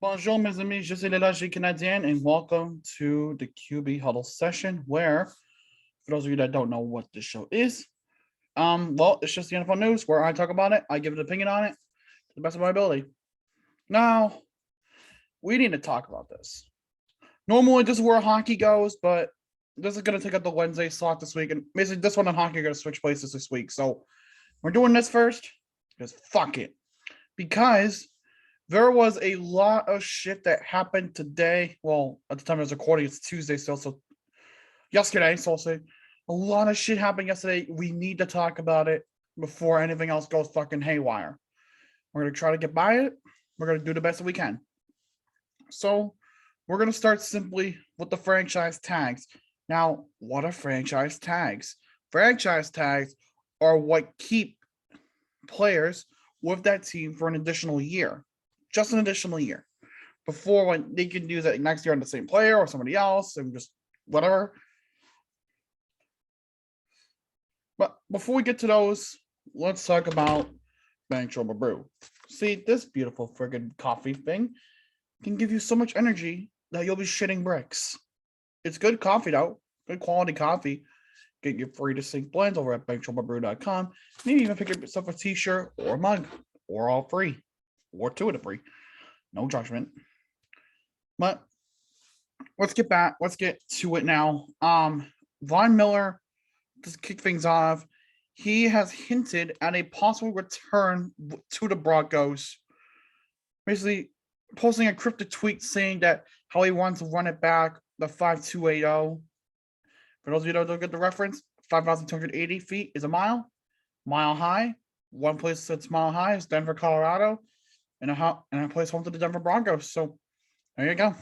Bonjour, mes amis. Je suis le Logique Canadien, and welcome to the QB Huddle Session. Where, for those of you that don't know what this show is, well, it's just the NFL news where I talk about it, I give an opinion on it to the best of my ability. Now, we need to talk about this. Normally, this is where hockey goes, but this is going to take up the Wednesday slot this week, and basically, this one and hockey are going to switch places this week. So, we're doing this first because fuck it. Because there was a lot of shit that happened today. Well, at the time I was recording, it's Tuesday still, so yesterday, so I'll say a lot of shit happened yesterday. We need to talk about it before anything else goes fucking haywire. We're going to try to get by it. We're going to do the best that we can. So, we're going to start simply with the franchise tags. Now, what are franchise tags? Franchise tags are what keep players with that team for an additional year. Just an additional year before when they can do that next year on the same player or somebody else and just whatever. But before we get to those, let's talk about Benchwarmer Brew. See, this beautiful friggin' coffee thing can give you so much energy that you'll be shitting bricks. It's good coffee though, good quality coffee. Get your free distinct blends over at benchwarmerbrew.com. Maybe even pick yourself a t-shirt or a mug, or all free, or two of the free. No judgment. But let's get to it now. Von Miller, to kick things off, he has hinted at a possible return to the Broncos. Basically, posting a cryptic tweet saying that how he wants to run it back, the 5.280. For those of you that don't get the reference, 5,280 feet is a mile high. One place that's mile high is Denver, Colorado, and a place home to the Denver Broncos. So there you go.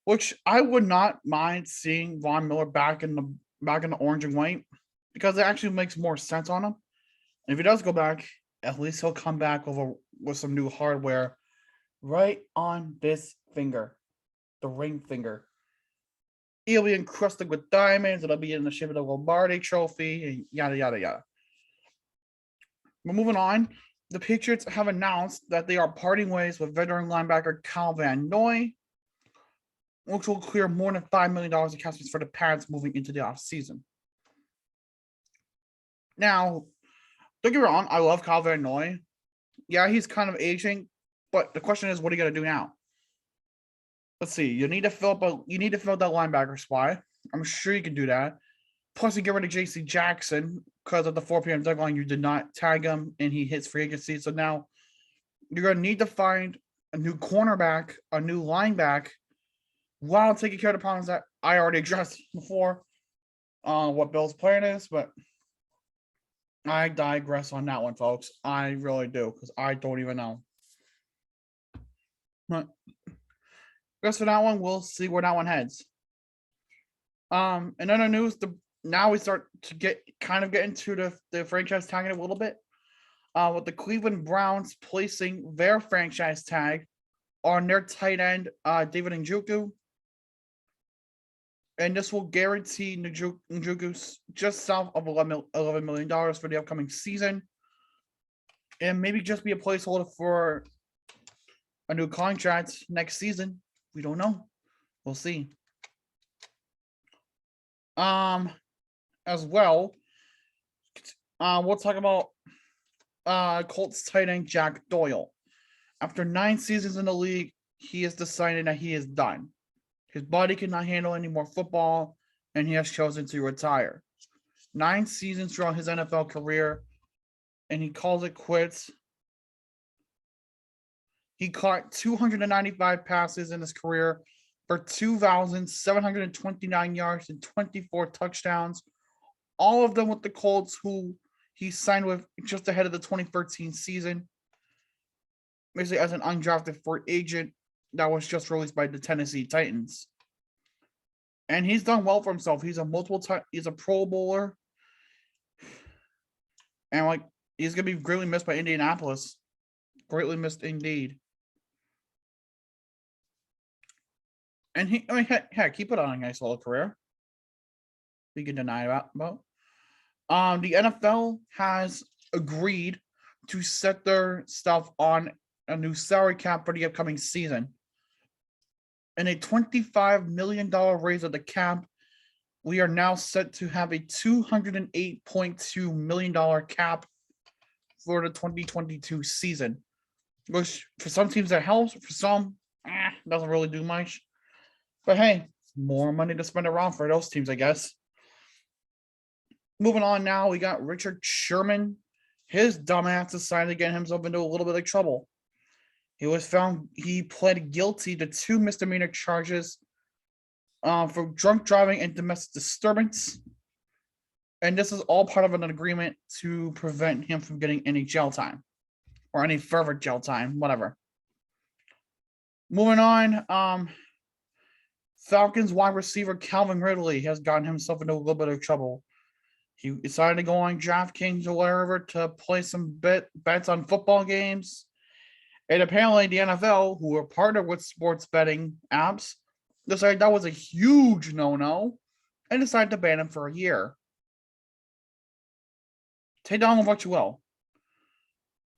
Which I would not mind seeing Von Miller back in the orange and white because it actually makes more sense on him. And if he does go back, at least he'll come back with some new hardware right on this finger, the ring finger. He'll be encrusted with diamonds. It'll be in the shape of the Lombardi trophy, and yada, yada, yada. But moving on, the Patriots have announced that they are parting ways with veteran linebacker Kyle Van Noy, which will clear more than $5 million in cap space for the Pats moving into the offseason. Now, don't get me wrong, I love Kyle Van Noy. Yeah, he's kind of aging, but the question is, what are you going to do now? Let's see. You need to fill up that linebacker spot. I'm sure you can do that. Plus, you get rid of Chasey Jackson because of the 4 p.m. deadline. You did not tag him, and he hits free agency. So now you're going to need to find a new cornerback, a new linebacker, while taking care of the problems that I already addressed before. What Bill's plan is, but I digress on that one, folks. I really do because I don't even know. But for that one, we'll see where that one heads. In other news, now we start to get into the franchise tagging a little bit. With the Cleveland Browns placing their franchise tag on their tight end, David Njoku. And this will guarantee Njoku just south of $11 million for the upcoming season. And maybe just be a placeholder for a new contract next season. We don't know. We'll see. As well, we'll talk about Colts tight end Jack Doyle. After 9 seasons in the league, he has decided that he is done. His body cannot handle any more football, and he has chosen to retire. 9 seasons throughout his NFL career, and he calls it quits. He caught 295 passes in his career for 2,729 yards and 24 touchdowns, all of them with the Colts, who he signed with just ahead of the 2013 season, basically as an undrafted free agent that was just released by the Tennessee Titans. And he's done well for himself. He's he's a Pro Bowler, and he's gonna be greatly missed by Indianapolis. Greatly missed indeed. And heck, he put on a nice little career. We can deny about. The NFL has agreed to set their stuff on a new salary cap for the upcoming season. And a $25 million raise of the cap, we are now set to have a $208.2 million cap for the 2022 season. Which for some teams that helps, for some, doesn't really do much. But hey, more money to spend around for those teams, I guess. Moving on now, we got Richard Sherman. His dumbass decided to get himself into a little bit of trouble. He pled guilty to 2 misdemeanor charges for drunk driving and domestic disturbance. And this is all part of an agreement to prevent him from getting any jail time or any further jail time, whatever. Moving on, Falcons wide receiver Calvin Ridley has gotten himself into a little bit of trouble. He decided to go on DraftKings or wherever to play some bets on football games. And apparently the NFL, who are partnered with sports betting apps, decided that was a huge no-no and decided to ban him for a year. Take down with what you will.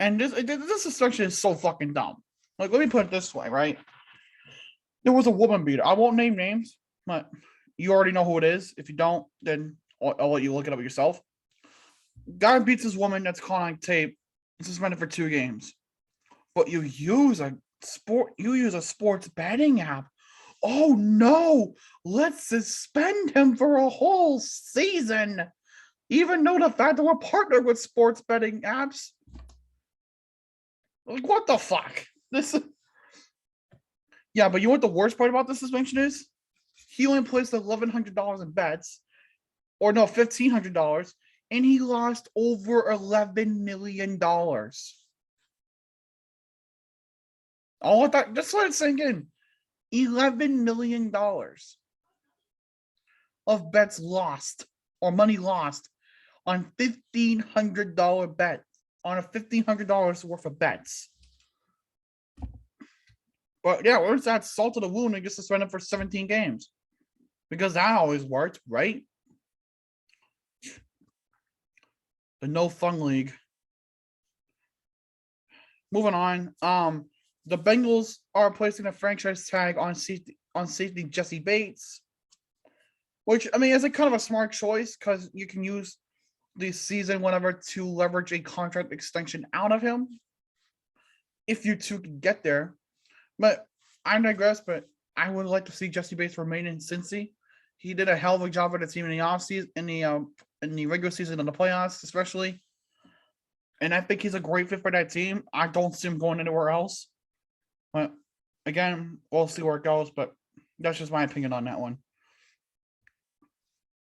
And this instruction is so fucking dumb. Like, let me put it this way, right? There was a woman beater. I won't name names, but you already know who it is. If you don't, then I'll let you look it up yourself. Guy beats his woman that's caught on tape and suspended for 2 games. But you use a sports betting app. Oh no, let's suspend him for a whole season. Even though the fact that we're partnered with sports betting apps. Like, what the fuck? Yeah, but you know what the worst part about this suspension is? He only placed $1,100 in bets. Or no, $1,500. And he lost over $11 million. All I thought, just let it sink in. $11 million of bets lost, or money lost, on $1,500 bet, on a $1,500 worth of bets. But yeah, where's that salt to the wound and gets suspended for 17 games? Because that always worked, right? The no fun league. Moving on. The Bengals are placing a franchise tag on safety Jesse Bates, which, I mean, is a kind of a smart choice because you can use the season whenever to leverage a contract extension out of him if you two can get there. But I digress, but I would like to see Jesse Bates remain in Cincy. He did a hell of a job for the team in the offseason, in the regular season and the playoffs, especially. And I think he's a great fit for that team. I don't see him going anywhere else. But again, we'll see where it goes, but that's just my opinion on that one.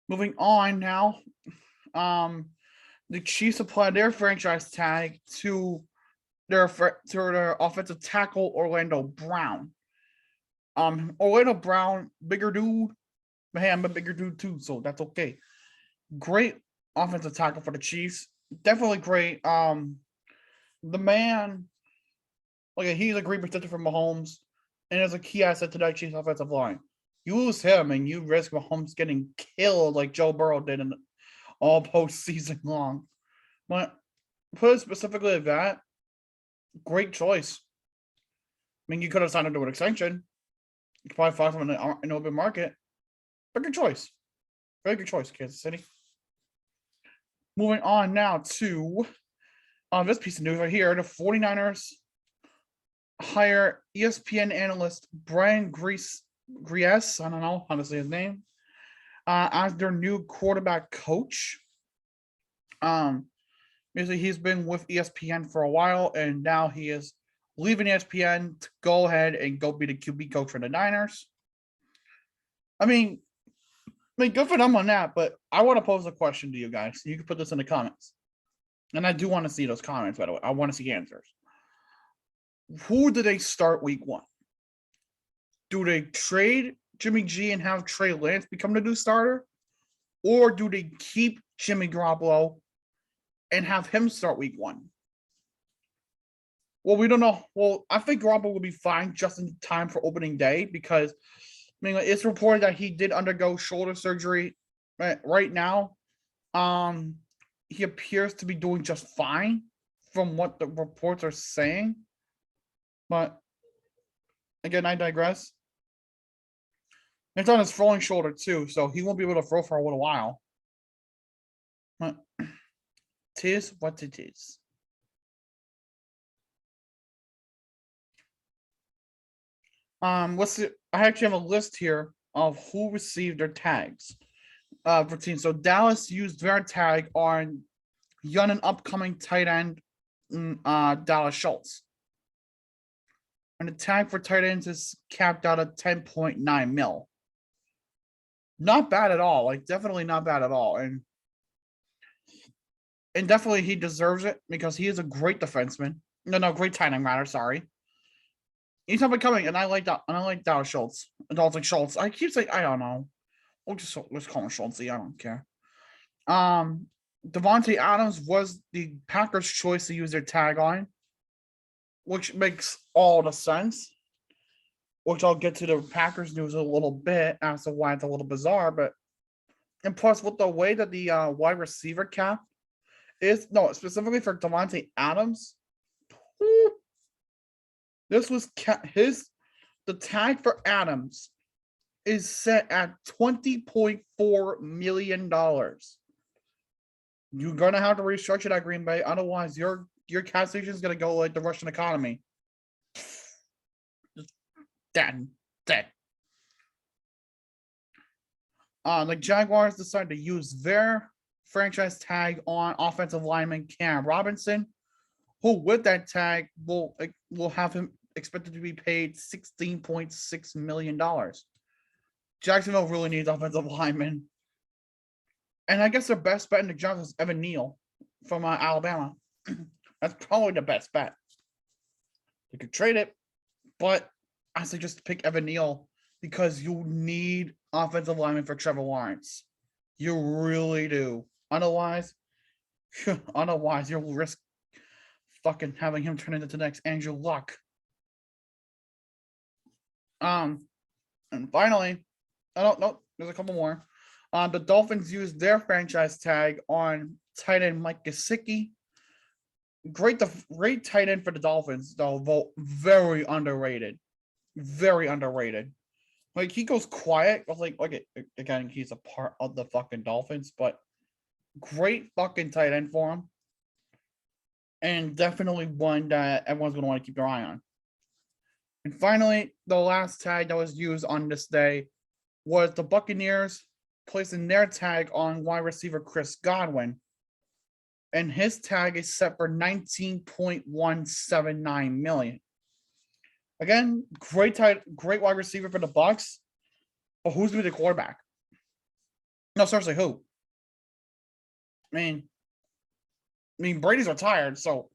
Moving on now, the Chiefs applied their franchise tag to their offensive tackle Orlando Brown. Orlando Brown, bigger dude. Hey, I'm a bigger dude too, so that's okay. Great offensive tackle for the Chiefs. Definitely great. The man, like, he's a great protector for Mahomes, and is a key asset to that Chiefs offensive line. You lose him, and you risk Mahomes getting killed like Joe Burrow did in all postseason long. But put it specifically like that, great choice. I mean, you could have signed him to an extension. You could probably find him in an open market. But good choice. Very good choice, Kansas City. Moving on now to this piece of news right here. The 49ers hire ESPN analyst Brian Griese, I don't know how to say his name, as their new quarterback coach. Basically, he's been with ESPN for a while, and now he is leaving ESPN to go ahead and go be the QB coach for the Niners. I mean, good for them on that, but I want to pose a question to you guys. You can put this in the comments. And I do want to see those comments, by the way. I want to see answers. Who do they start week 1? Do they trade Jimmy G and have Trey Lance become the new starter? Or do they keep Jimmy Garoppolo and have him start week 1? Well, we don't know. Well, I think Garoppolo will be fine just in time for opening day because, I mean, it's reported that he did undergo shoulder surgery right now. He appears to be doing just fine from what the reports are saying. But again, I digress. It's on his throwing shoulder too, so he won't be able to throw for a little while. But tis what it is. Let's see. I actually have a list here of who received their tags. For teams. So Dallas used their tag on young and upcoming tight end Dallas Schultz. And the tag for tight ends is capped out at 10.9 mil. Not bad at all. Like, definitely not bad at all. And definitely he deserves it because he is a great defenseman. No, great tight end rather, sorry. He's up and coming, and I like that. And I like Dallas Schultz. Dalton Schultz. I keep saying I don't know. Let's call him Schultz. I don't care. Devontae Adams was the Packers' choice to use their tag on, which makes all the sense. Which I'll get to the Packers news a little bit as to why it's a little bizarre, but and plus with the way that the wide receiver cap is, no, specifically for Devontae Adams, this was the tag for Adams is set at $20.4 million. You're gonna have to restructure that, Green Bay, otherwise your cap station is gonna go like the Russian economy. Just dead. The Jaguars decided to use their franchise tag on offensive lineman Cam Robinson, who with that tag will have him expected to be paid $16.6 million. Jacksonville really needs offensive linemen. And I guess their best bet in the draft is Evan Neal from Alabama. That's probably the best bet. You could trade it, but I suggest pick Evan Neal because you need offensive lineman for Trevor Lawrence. You really do. Otherwise, you'll risk fucking having him turn into the next Andrew Luck. And finally, I don't know. There's a couple more. The Dolphins used their franchise tag on tight end Mike Gesicki. Great tight end for the Dolphins, though. Very underrated. Very underrated. Like, he goes quiet. Like again, he's a part of the fucking Dolphins, but great fucking tight end for him. And definitely one that everyone's going to want to keep their eye on. And finally, the last tag that was used on this day was the Buccaneers placing their tag on wide receiver Chris Godwin. And his tag is set for $19.179 million. Again, great wide receiver for the Bucs. But who's going to be the quarterback? No, seriously, who? I mean, Brady's retired, so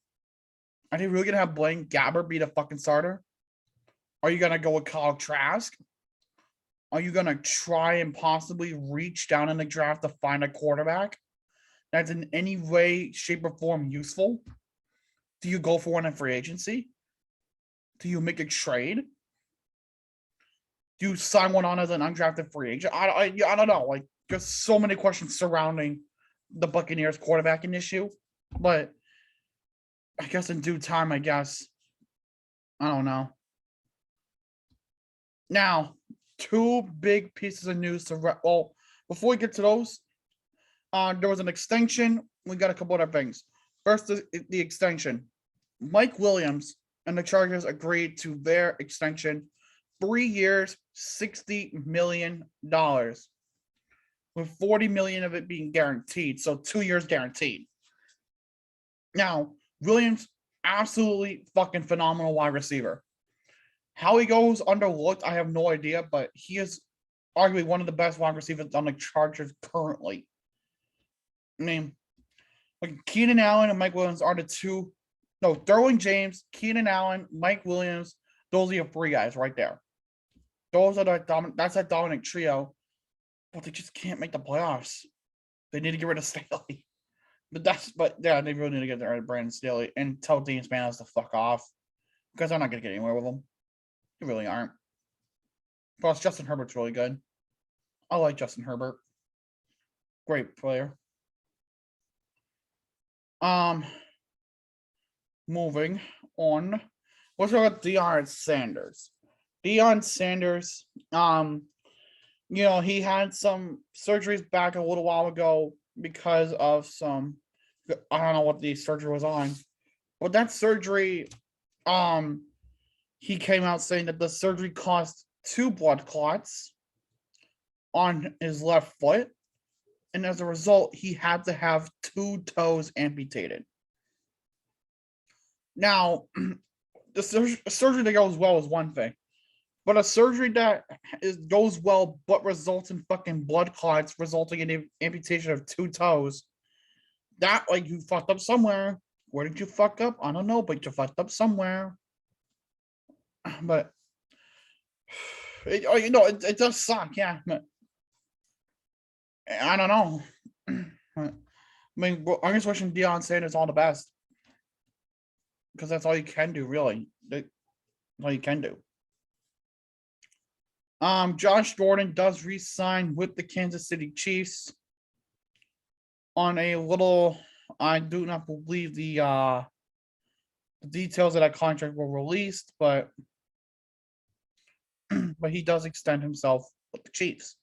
are they really going to have Blaine Gabbert be the fucking starter? Are you going to go with Kyle Trask? Are you going to try and possibly reach down in the draft to find a quarterback that's in any way, shape, or form useful? Do you go for one in free agency? Do you make a trade? Do you sign one on as an undrafted free agent? I don't know. Like, there's so many questions surrounding the Buccaneers quarterbacking issue. But I guess in due time, I guess. I don't know. Now, two big pieces of news before we get to those, there was an extension. We got a couple other things. First, the extension. Mike Williams and the Chargers agreed to their extension, 3 years, $60 million, with $40 million of it being guaranteed. So 2 years guaranteed. Now, Williams, absolutely fucking phenomenal wide receiver. How he goes underlooked, I have no idea, but he is arguably one of the best wide receivers on the Chargers currently. I mean, like Keenan Allen and Mike Williams are the two. No, Derwin James, Keenan Allen, Mike Williams. Those are your three guys right there. Those are that's that dominant trio, but they just can't make the playoffs. They need to get rid of Staley. But yeah, they really need to get rid of Brandon Staley and tell Dean Spanos to fuck off because they're not gonna get anywhere with them. They really aren't. Plus, Justin Herbert's really good. I like Justin Herbert. Great player. Moving on. Let's talk about Deion Sanders. Deion Sanders, he had some surgeries back a little while ago because of some, I don't know what the surgery was on, but that surgery, he came out saying that the surgery caused 2 blood clots on his left foot, and as a result, he had to have 2 toes amputated. Now, the surgery that goes well is one thing, but a surgery that goes well but results in fucking blood clots, resulting in an amputation of 2 toes, that, like, you fucked up somewhere. Where did you fuck up? I don't know, but you fucked up somewhere. But it does suck, yeah. But I don't know. I mean, I'm just wishing Deion Sanders all the best, because that's all you can do, really. That's all you can do. Josh Gordon does re-sign with the Kansas City Chiefs on a little. I do not believe the details of that contract were released, but he does extend himself with the Chiefs.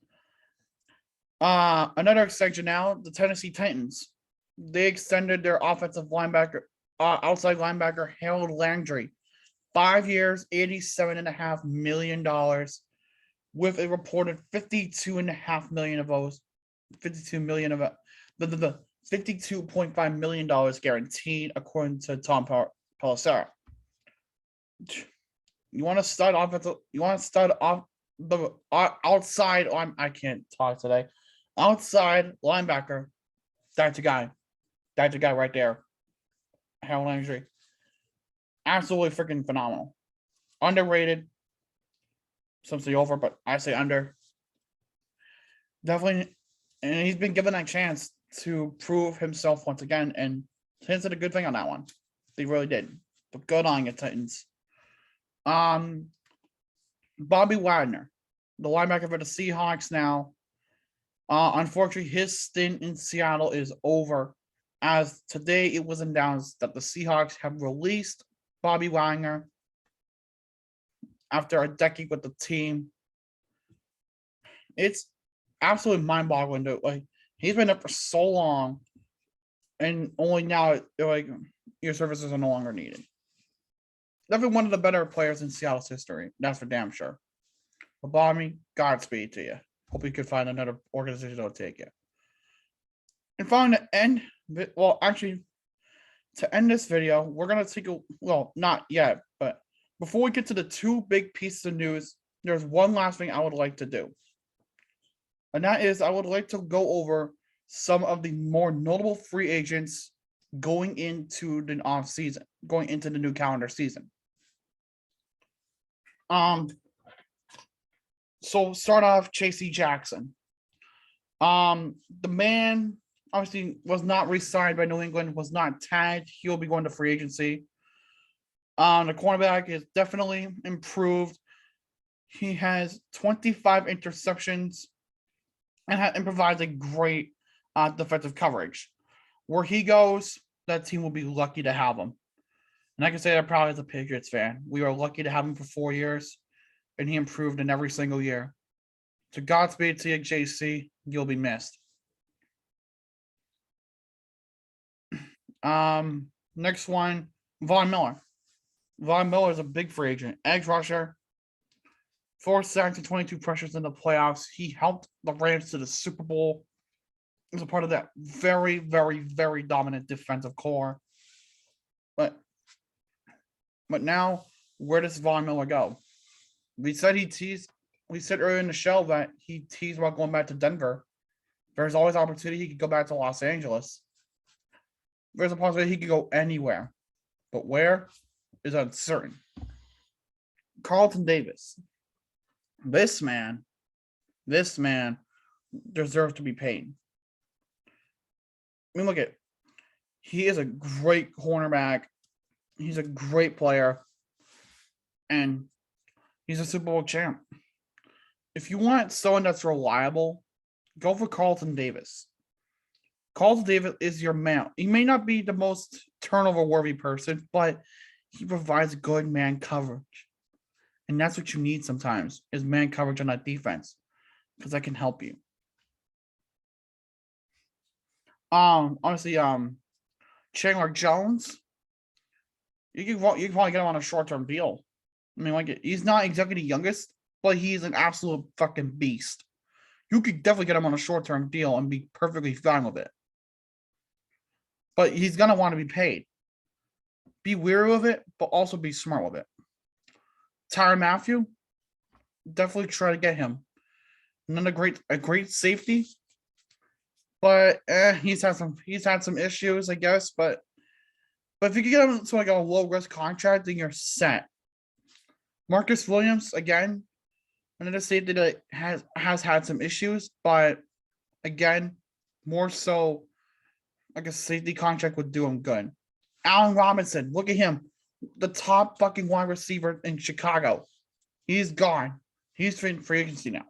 Another extension now, the Tennessee Titans. They extended their offensive linebacker, outside linebacker Harold Landry, 5 years, $87.5 million, with a reported $52.5 million of those, $52 million of the $52.5 million guaranteed, according to Tom Pelissero. You want to start offensive? You want to start off the outside? I can't talk today. Outside linebacker. That's a guy. That's a guy right there. Harold Landry. Absolutely freaking phenomenal. Underrated. Some say over, but I say under. Definitely, and he's been given that chance to prove himself once again, and Titans did a good thing on that one. They really did. But good on you, Titans. Bobby Wagner, the linebacker for the Seahawks now. Unfortunately, his stint in Seattle is over, as today it was announced that the Seahawks have released Bobby Wagner after a decade with the team. It's absolutely mind-boggling, dude. Like, he's been there for so long, and only now, like, your services are no longer needed. Definitely one of the better players in Seattle's history. That's for damn sure. But Bobby, Godspeed to you. Hope you could find another organization that'll take you. And finally, to end this video, we're going to take not yet, but before we get to the 2 big pieces of news, there's one last thing I would like to do. And that is, I would like to go over some of the more notable free agents going into the off season, going into the new calendar season. So start off Chasey Jackson. The man obviously was not re-signed by New England, was not tagged. He'll be going to free agency. The cornerback is definitely improved. He has 25 interceptions and provides a great defensive coverage. Where he goes, that team will be lucky to have him. And I can say that proudly as a Patriots fan. We are lucky to have him for 4 years, and he improved in every single year. So Godspeed to you, JC. You'll be missed. Next one, Von Miller. Von Miller is a big free agent. Edge rusher. 4 sacks and 22 pressures in the playoffs. He helped the Rams to the Super Bowl. He was a part of that very, very, very dominant defensive core. But now, where does Von Miller go? We said earlier in the show that he teased about going back to Denver. There's always opportunity he could go back to Los Angeles. There's a possibility he could go anywhere. But where is uncertain. Carlton Davis. This man deserves to be paid. I mean, look at, he is a great cornerback. He's a great player. And he's a Super Bowl champ. If you want someone that's reliable, go for Carlton Davis. Carlton Davis is your man. He may not be the most turnover-worthy person, but He provides good man coverage. And that's what you need sometimes, is man coverage on that defense. Because that can help you. Honestly, Chandler Jones, you can probably get him on a short-term deal. I mean, like, he's not exactly the youngest, but he's an absolute fucking beast. You could definitely get him on a short-term deal and be perfectly fine with it. But he's gonna want to be paid. Be wary of it, but also be smart with it. Tyrann Mathieu, definitely try to get him. Another a great safety, but he's had some issues, I guess. But if you can get him to like a low risk contract, then you're set. Marcus Williams, again, another safety that has had some issues, but again, more so like a safety contract would do him good. Allen Robinson, look at him, the top fucking wide receiver in Chicago. He's gone. He's free agency now.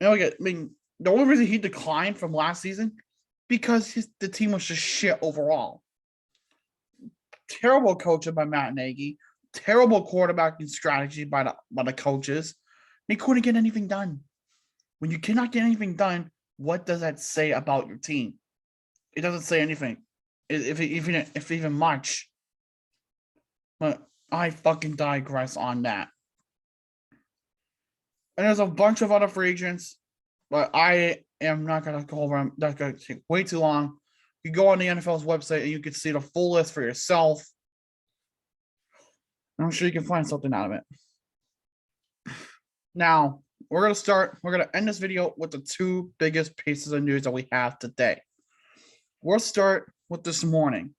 You know, I mean, the only reason he declined from last season because the team was just shit overall. Terrible coaching by Matt Nagy. Terrible quarterbacking strategy by the coaches. They couldn't get anything done. When you cannot get anything done, what does that say about your team? It doesn't say anything, if even much. But I fucking digress on that. And there's a bunch of other free agents, but I am not going to go over them. That's going to take way too long. You go on the NFL's website and you can see the full list for yourself. I'm sure you can find something out of it. Now, we're going to end this video with the two biggest pieces of news that we have today. We'll start with this morning.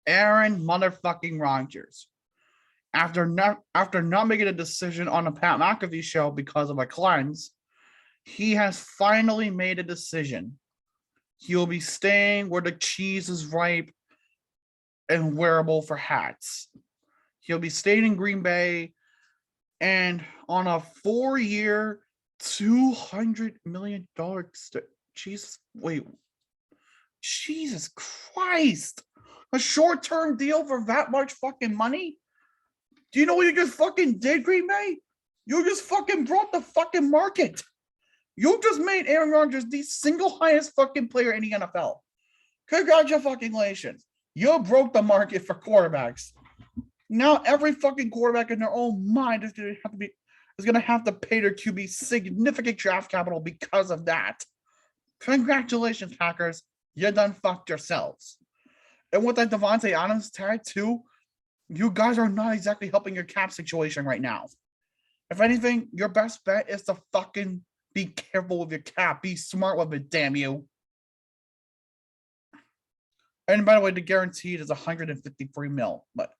Aaron motherfucking Rodgers. After not making a decision on the Pat McAfee show because of a cleanse, he has finally made a decision. He'll be staying where the cheese is ripe and wearable for hats. He'll be staying in Green Bay and on a 4-year, $200 million. Jesus Christ. A short-term deal for that much fucking money? Do you know what you just fucking did, Green Bay? You just fucking broke the fucking market. You just made Aaron Rodgers the single highest fucking player in the NFL. Congratulations. You broke the market for quarterbacks. Now every fucking quarterback in their own mind is gonna have to pay their QB significant draft capital because of that. Congratulations, Packers. You done fucked yourselves. And with that Devontae Adams tag too, you guys are not exactly helping your cap situation right now. If anything, your best bet is to fucking be careful with your cap. Be smart with it, damn you. And by the way, the guaranteed is $153 million, but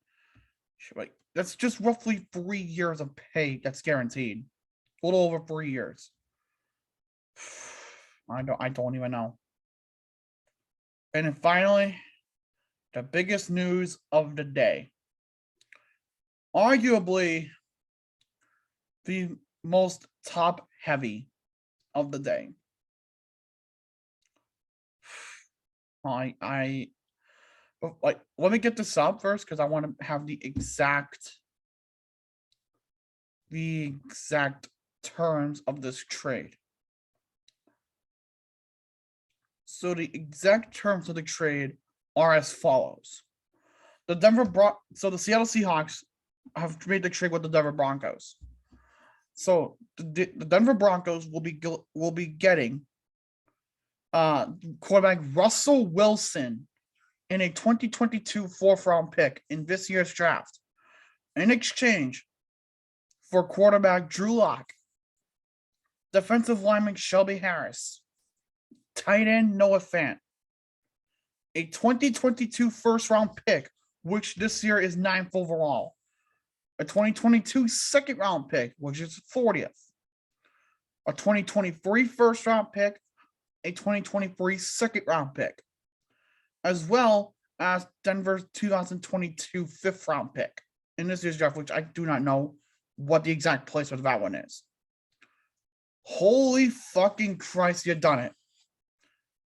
that's just roughly 3 years of pay that's guaranteed. A little over 3 years. I don't even know. And then finally, the biggest news of the day. Arguably the most top heavy of the day. Let me get this up first because I want to have the exact terms of this trade. So the exact terms of the trade are as follows. The Seattle Seahawks have made the trade with the Denver Broncos. So the Denver Broncos will be getting quarterback Russell Wilson in a 2022 4th-round pick in this year's draft in exchange for quarterback Drew Lock, defensive lineman Shelby Harris, tight end Noah Fant, a 2022 1st-round pick, which this year is 9th overall, a 2022 2nd-round pick, which is 40th, a 2023 1st-round pick, a 2023 2nd-round pick, as well as Denver's 2022 5th-round pick in this year's draft, which I do not know what the exact placement of that one is. Holy fucking Christ, you done it.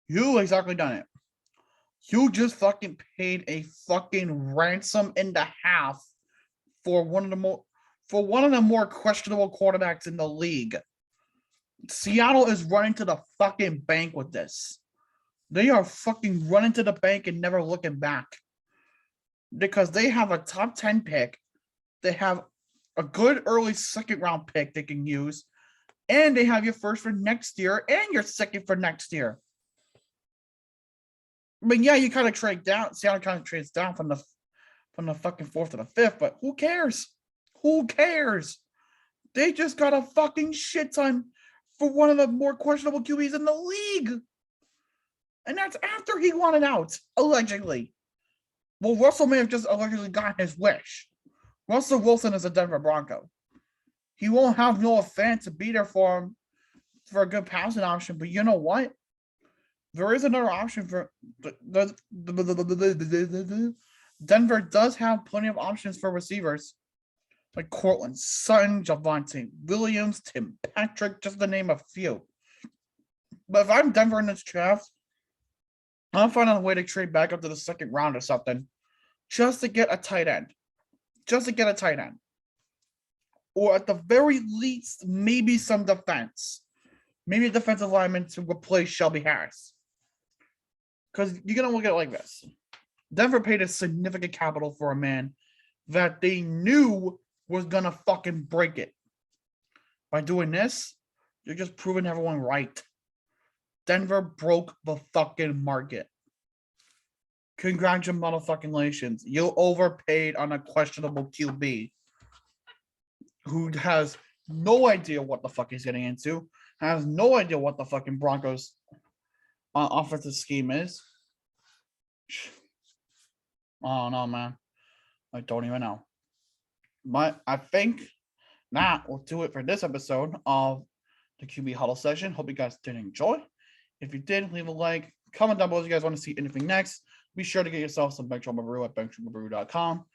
You exactly done it. You just fucking paid a fucking ransom and a half for one of the more questionable quarterbacks in the league. Seattle is running to the fucking bank with this. They are fucking running to the bank and never looking back. Because they have a top 10 pick. They have a good early second round pick they can use. And they have your first for next year and your second for next year. I mean, yeah, you kind of trade down. Seattle kind of trades down from the fucking 4th to the 5th, but who cares? Who cares? They just got a fucking shit ton for one of the more questionable QBs in the league. And that's after he wanted out, allegedly. Well, Russell may have just allegedly gotten his wish. Russell Wilson is a Denver Bronco. He won't have Noah Fant to be there for him for a good passing option, but you know what? There is another option for Denver does have plenty of options for receivers. Like Cortland Sutton, Javonte Williams, Tim Patrick, just to name a few. But if I'm Denver in this draft, I'll find a way to trade back up to the second round or something just to get a tight end. Or at the very least, maybe some defense. Maybe a defensive lineman to replace Shelby Harris. Because you're going to look at it like this. Denver paid a significant capital for a man that they knew was going to fucking break it. By doing this, you're just proving everyone right. Denver broke the fucking market. Congratulations. You overpaid on a questionable QB who has no idea what the fuck he's getting into, has no idea what the fucking Broncos offensive scheme is. Oh no, man. I don't even know. But I think that will do it for this episode of the QB Huddle Session. Hope you guys did enjoy. If you did, leave a like. Comment down below if you guys want to see anything next. Be sure to get yourself some Benchwarmer Brew at benchwarmerbrew.com.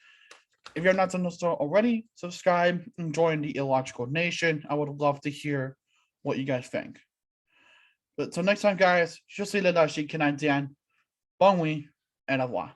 If you're not on the store already, subscribe and join the Illogical Nation. I would love to hear what you guys think. But till next time, guys, je suis le Dashi Canadien. Bon nuit, et au revoir.